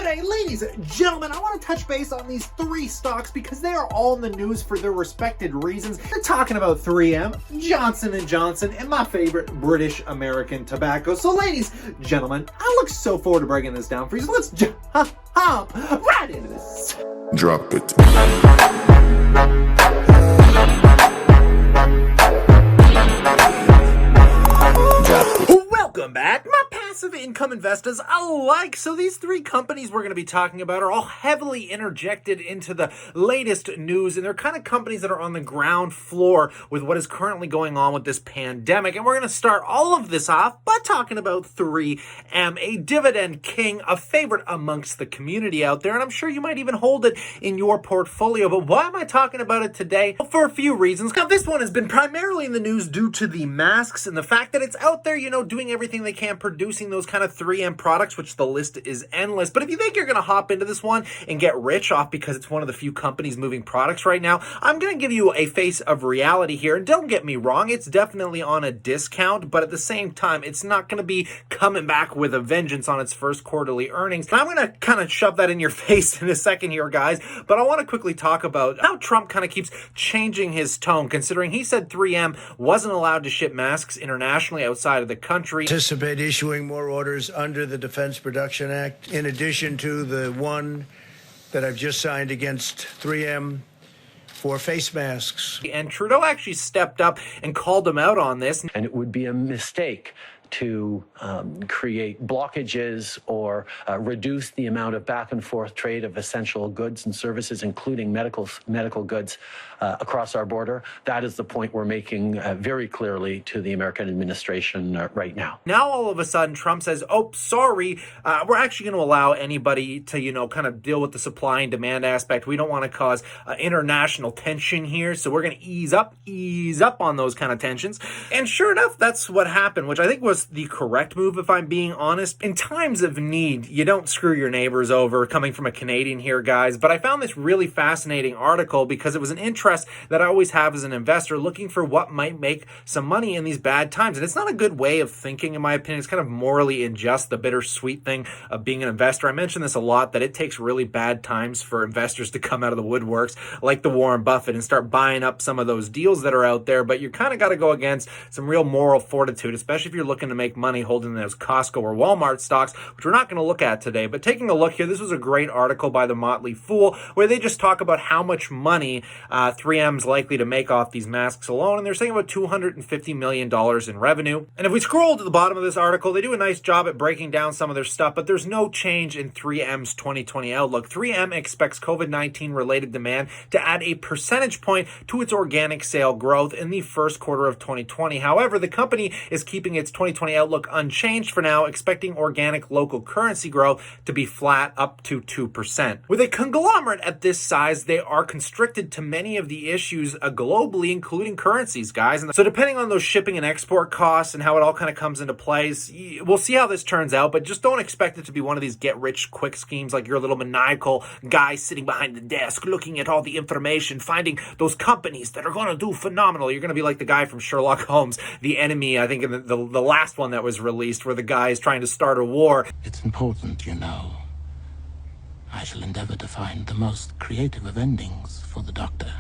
G'day, ladies and gentlemen. I want to touch base on these three stocks because they are all in the news for their respected reasons. We're talking about 3M, Johnson & Johnson, and my favorite, British American Tobacco. So ladies, gentlemen, I look so forward to breaking this down for you. So let's hop right into this. Drop it. Welcome back, my passive income investors alike. So these three companies we're going to be talking about are all heavily interjected into the latest news, and they're kind of companies that are on the ground floor with what is currently going on with this pandemic. And we're going to start all of this off by talking about 3M, a dividend king, a favorite amongst the community out there, and I'm sure you might even hold it in your portfolio. But why am I talking about it today? Well, for a few reasons. Now, this one has been primarily in the news due to the masks and the fact that it's out there, doing everything they can, producing those kind of 3M products, which the list is endless. But if you think you're going to hop into this one and get rich off because it's one of the few companies moving products right now, I'm going to give you a face of reality here. And don't get me wrong, it's definitely on a discount, but at the same time, it's not going to be coming back with a vengeance on its first quarterly earnings. And I'm going to kind of shove that in your face in a second here, guys. But I want to quickly talk about how Trump kind of keeps changing his tone, considering he said 3M wasn't allowed to ship masks internationally outside of the country. Anticipate issuing more orders under the Defense Production Act, in addition to the one that I've just signed against 3M for face masks. And Trudeau actually stepped up and called him out on this. And it would be a mistake to create blockages or reduce the amount of back and forth trade of essential goods and services, including medical goods, across our border. That is the point we're making very clearly to the American administration right now. Now, all of a sudden, Trump says, oh, sorry, we're actually going to allow anybody to, kind of deal with the supply and demand aspect. We don't want to cause international tension here, so we're going to ease up on those kind of tensions. And sure enough, that's what happened, which I think was the correct move, if I'm being honest. In times of need, you don't screw your neighbors over, coming from a Canadian here, guys. But I found this really fascinating article because it was an interest that I always have as an investor, looking for what might make some money in these bad times. And it's not a good way of thinking, in my opinion. It's kind of morally unjust, the bittersweet thing of being an investor. I mention this a lot, that it takes really bad times for investors to come out of the woodworks, like the Warren Buffett, and start buying up some of those deals that are out there. But you kind of got to go against some real moral fortitude, especially if you're looking to make money holding those Costco or Walmart stocks, which we're not going to look at today. But taking a look here, this was a great article by the Motley Fool, where they just talk about how much money 3M's likely to make off these masks alone, and they're saying about $250 million in revenue. And if we scroll to the bottom of this article, they do a nice job at breaking down some of their stuff, but there's no change in 3M's 2020 outlook. 3M expects COVID-19 related demand to add a percentage point to its organic sale growth in the first quarter of 2020. However, the company is keeping its 2020 outlook unchanged for now, expecting organic local currency growth to be flat up to 2%. With a conglomerate at this size, they are constricted to many of the issues globally, including currencies, guys. And so depending on those shipping and export costs and how it all kind of comes into place, we'll see how this turns out, but just don't expect it to be one of these get-rich-quick schemes like you're a little maniacal guy sitting behind the desk looking at all the information, finding those companies that are going to do phenomenal. You're going to be like the guy from Sherlock Holmes, The Enemy, I think in the last one that was released, where the guy is trying to start a war. It's important, I shall endeavor to find the most creative of endings for the Doctor.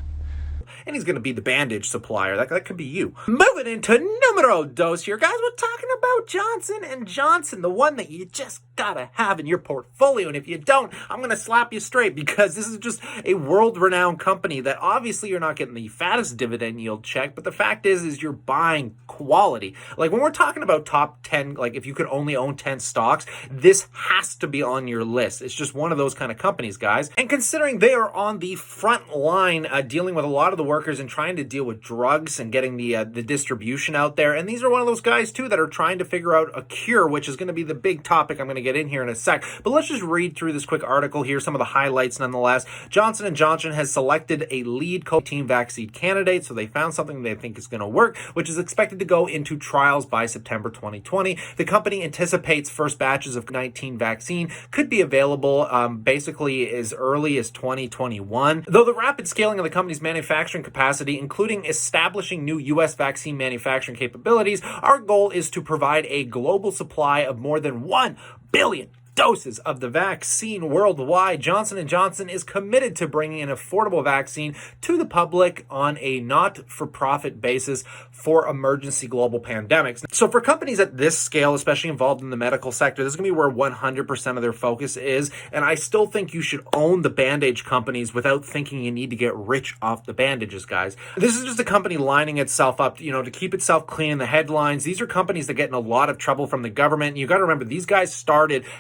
And he's going to be the bandage supplier. That could be you. Moving into numero dos here, guys. We're talking about Johnson & Johnson, the one that you just gotta have in your portfolio. And if you don't, I'm going to slap you straight, because this is just a world-renowned company that obviously you're not getting the fattest dividend yield check, but the fact is you're buying quality. Like when we're talking about top 10, like if you could only own 10 stocks, this has to be on your list. It's just one of those kind of companies, guys. And considering they are on the front line dealing with a lot of the workers and trying to deal with drugs and getting the distribution out there, and these are one of those guys too that are trying to figure out a cure, which is going to be the big topic I'm going to get in here in a sec. But let's just read through this quick article here, some of the highlights nonetheless. Johnson & Johnson has selected a lead COVID-19 vaccine candidate, so they found something they think is going to work, which is expected to go into trials by September 2020. The company anticipates first batches of COVID-19 vaccine could be available basically as early as 2021. Though the rapid scaling of the company's manufacturing capacity, including establishing new U.S. vaccine manufacturing capabilities, our goal is to provide a global supply of more than 1 billion doses of the vaccine worldwide. Johnson & Johnson is committed to bringing an affordable vaccine to the public on a not-for-profit basis for emergency global pandemics. So for companies at this scale, especially involved in the medical sector, this is going to be where 100% of their focus is. And I still think you should own the bandage companies without thinking you need to get rich off the bandages, guys. This is just a company lining itself up, to keep itself clean in the headlines. These are companies that get in a lot of trouble from the government. And you got to remember, these guys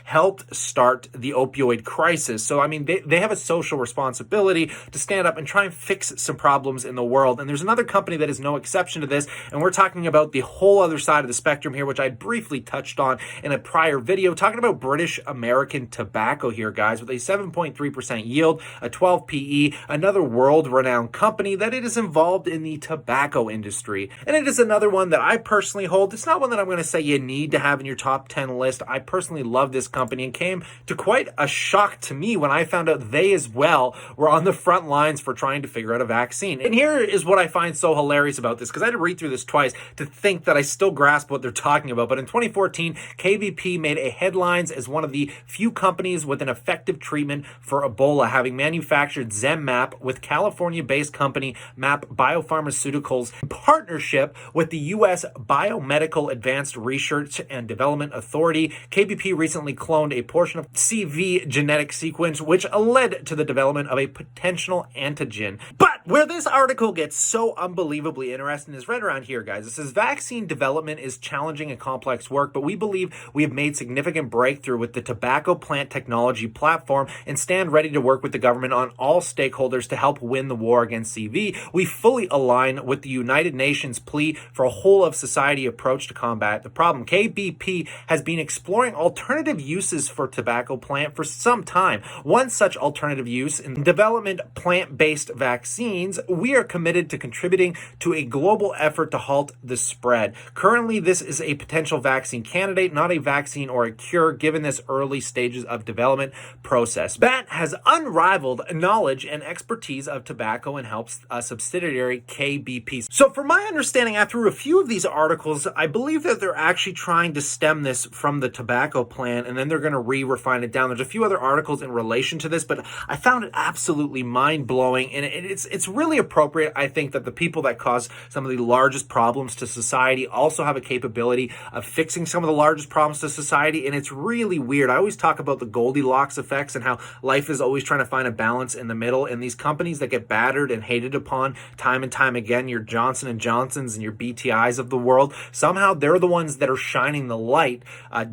helped start the opioid crisis. So, they have a social responsibility to stand up and try and fix some problems in the world. And there's another company that is no exception to this. And we're talking about the whole other side of the spectrum here, which I briefly touched on in a prior video, talking about British American Tobacco here, guys, with a 7.3% yield, a 12 PE, another world-renowned company that it is involved in the tobacco industry. And it is another one that I personally hold. It's not one that I'm going to say you need to have in your top 10 list. I personally love this company and came to quite a shock to me when I found out they as well were on the front lines for trying to figure out a vaccine. And here is what I find so hilarious about this, because I had to read through this twice to think that I still grasp what they're talking about. But in 2014, KBP made a headlines as one of the few companies with an effective treatment for Ebola, having manufactured ZenMap with California-based company MAP Biopharmaceuticals in partnership with the U.S. Biomedical Advanced Research and Development Authority. KBP recently cloned a portion of CV genetic sequence, which led to the development of a potential antigen. But where this article gets so unbelievably interesting is right around here, guys. It says vaccine development is challenging and complex work, but we believe we have made significant breakthrough with the tobacco plant technology platform and stand ready to work with the government on all stakeholders to help win the war against CV. We fully align with the United Nations plea for a whole of society approach to combat the problem. KBP has been exploring alternative uses for tobacco plant for some time. One such alternative use in development plant-based vaccines. We are committed to contributing to a global effort to halt the spread. Currently, this is a potential vaccine candidate, not a vaccine or a cure, given this early stages of development process. BAT has unrivaled knowledge and expertise of tobacco and helps a subsidiary KBP. So from my understanding, after a few of these articles, I believe that they're actually trying to stem this from the tobacco plant, and then they're going to refine it down. There's a few other articles in relation to this, but I found it absolutely mind-blowing, and it's really appropriate, I think, that the people that cause some of the largest problems to society also have a capability of fixing some of the largest problems to society, and it's really weird. I always talk about the Goldilocks effects and how life is always trying to find a balance in the middle, and these companies that get battered and hated upon time and time again, your Johnson & Johnsons and your BTIs of the world, somehow they're the ones that are shining the light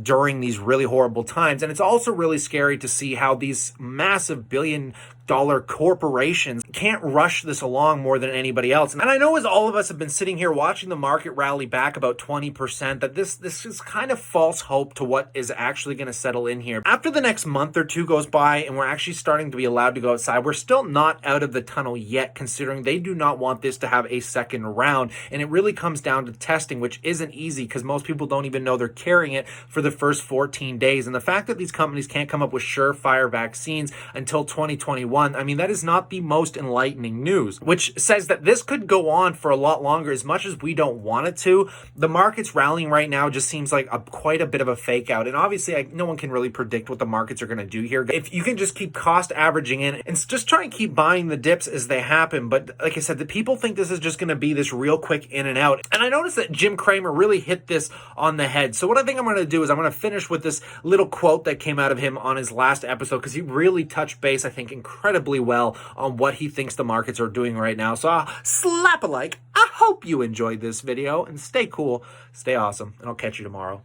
during these really horrible times. And it's also really scary to see how these massive billion-dollar corporations can't rush this along more than anybody else. And I know as all of us have been sitting here watching the market rally back about 20%, that this is kind of false hope to what is actually going to settle in here. After the next month or two goes by and we're actually starting to be allowed to go outside, we're still not out of the tunnel yet, considering they do not want this to have a second round. And it really comes down to testing, which isn't easy because most people don't even know they're carrying it for the first 14 days. And the fact that these companies can't come up with surefire vaccines until 2021, that is not the most enlightening news, which says that this could go on for a lot longer. As much as we don't want it to, the market's rallying right now just seems like quite a bit of a fake out. And obviously, no one can really predict what the markets are going to do here. If you can just keep cost averaging in and just try and keep buying the dips as they happen. But like I said, the people think this is just going to be this real quick in and out. And I noticed that Jim Cramer really hit this on the head. So what I think I'm going to do is I'm going to finish with this little quote that came out of him on his last episode, because he really touched base, I think, incredibly well on what he thinks the markets are doing right now. So slap a like. I hope you enjoyed this video, and stay cool, stay awesome, and I'll catch you tomorrow.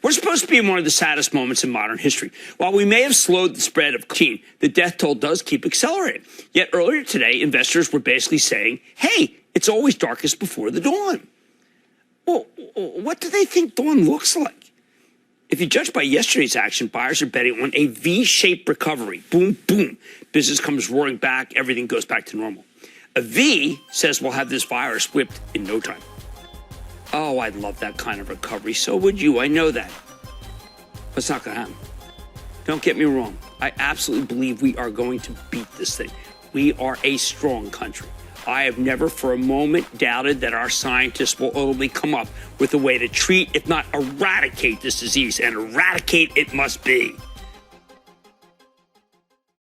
We're supposed to be in one of the saddest moments in modern history. While we may have slowed the spread of COVID, the death toll does keep accelerating. Yet earlier today, investors were basically saying, hey, it's always darkest before the dawn. Well, what do they think dawn looks like? If you judge by yesterday's action, buyers are betting on a V-shaped recovery. Boom, boom. Business comes roaring back. Everything goes back to normal. A V says we'll have this virus whipped in no time. Oh, I'd love that kind of recovery. So would you. I know that. But it's not going to happen. Don't get me wrong. I absolutely believe we are going to beat this thing. We are a strong country. I have never for a moment doubted that our scientists will ultimately come up with a way to treat, if not eradicate, this disease. And eradicate it must be.